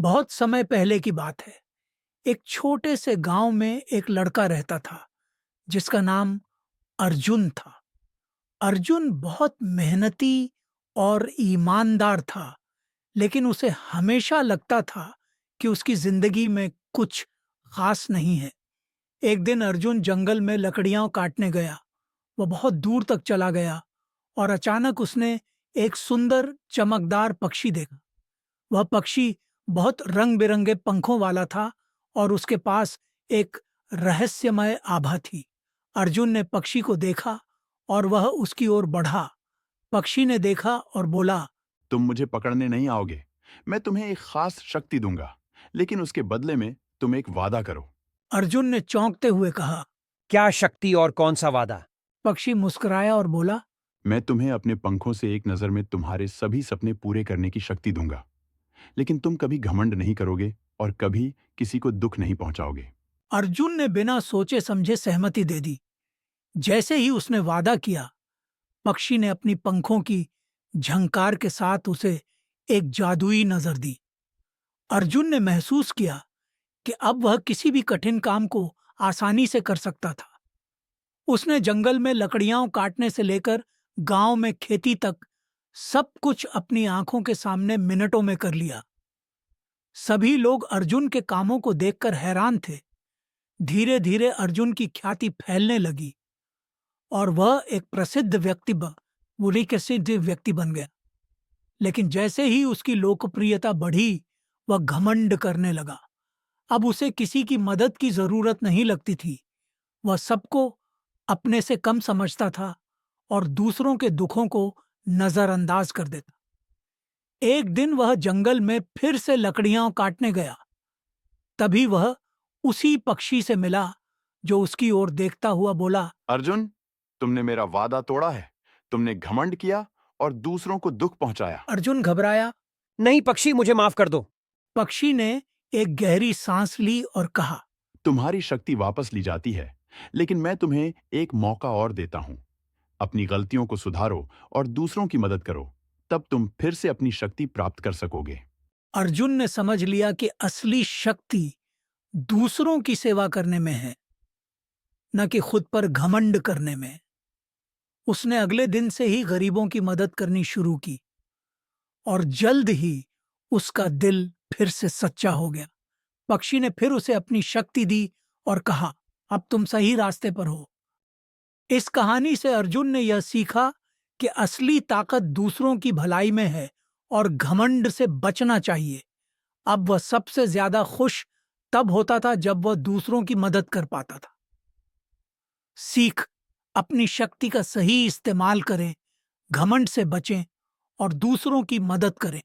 बहुत समय पहले की बात है। एक छोटे से गांव में एक लड़का रहता था जिसका नाम अर्जुन था। अर्जुन बहुत मेहनती और ईमानदार था, लेकिन उसे हमेशा लगता था कि उसकी जिंदगी में कुछ खास नहीं है। एक दिन अर्जुन जंगल में लकड़ियां काटने गया। वह बहुत दूर तक चला गया और अचानक उसने एक सुंदर चमकदार पक्षी देखा। वह पक्षी बहुत रंग बिरंगे पंखों वाला था और उसके पास एक रहस्यमय आभा थी। अर्जुन ने पक्षी को देखा और वह उसकी ओर बढ़ा। पक्षी ने देखा और बोला, तुम मुझे पकड़ने नहीं आओगे। मैं तुम्हें एक खास शक्ति दूंगा, लेकिन उसके बदले में तुम एक वादा करो। अर्जुन ने चौंकते हुए कहा। क्या शक्ति और कौन सा वादा? पक्षी मुस्कुराया और बोला, मैं तुम्हें अपने पंखों से एक नज़र में तुम्हारे सभी सपने पूरे करने की शक्ति दूंगा, लेकिन तुम कभी घमंड नहीं करोगे और कभी किसी को दुख नहीं पहुंचाओगे। अर्जुन ने बिना सोचे समझे सहमति दे दी। जैसे ही उसने वादा किया, पक्षी ने अपनी पंखों की झंकार के साथ उसे एक जादुई नजर दी। अर्जुन ने महसूस किया कि अब वह किसी भी कठिन काम को आसानी से कर सकता था। उसने जंगल में लकड़ियां काटने से लेकर गांव में खेती तक सब कुछ अपनी आंखों के सामने मिनटों में कर लिया। सभी लोग अर्जुन के कामों को देखकर हैरान थे। धीरे धीरे अर्जुन की ख्याति फैलने लगी और वह एक प्रसिद्ध व्यक्ति बन गया। लेकिन जैसे ही उसकी लोकप्रियता बढ़ी, वह घमंड करने लगा। अब उसे किसी की मदद की जरूरत नहीं लगती थी। वह सबको अपने से कम समझता था और दूसरों के दुखों को नजरअंदाज कर देता। एक दिन वह जंगल में फिर से लकड़ियां काटने गया। तभी वह उसी पक्षी से मिला जो उसकी ओर देखता हुआ बोला, अर्जुन, तुमने मेरा वादा तोड़ा है। तुमने घमंड किया और दूसरों को दुख पहुंचाया। अर्जुन घबराया। नहीं पक्षी, मुझे माफ कर दो। पक्षी ने एक गहरी सांस ली और कहा, तुम्हारी शक्ति वापस ली जाती है, लेकिन मैं तुम्हें एक मौका और देता हूं। अपनी गलतियों को सुधारो और दूसरों की मदद करो, तब तुम फिर से अपनी शक्ति प्राप्त कर सकोगे। अर्जुन ने समझ लिया कि असली शक्ति दूसरों की सेवा करने में है, न कि खुद पर घमंड करने में। उसने अगले दिन से ही गरीबों की मदद करनी शुरू की और जल्द ही उसका दिल फिर से सच्चा हो गया। पक्षी ने फिर उसे अपनी शक्ति दी और कहा, अब तुम सही रास्ते पर हो। इस कहानी से अर्जुन ने यह सीखा कि असली ताकत दूसरों की भलाई में है और घमंड से बचना चाहिए। अब वह सबसे ज्यादा खुश तब होता था जब वह दूसरों की मदद कर पाता था। सीख, अपनी शक्ति का सही इस्तेमाल करें, घमंड से बचें और दूसरों की मदद करें।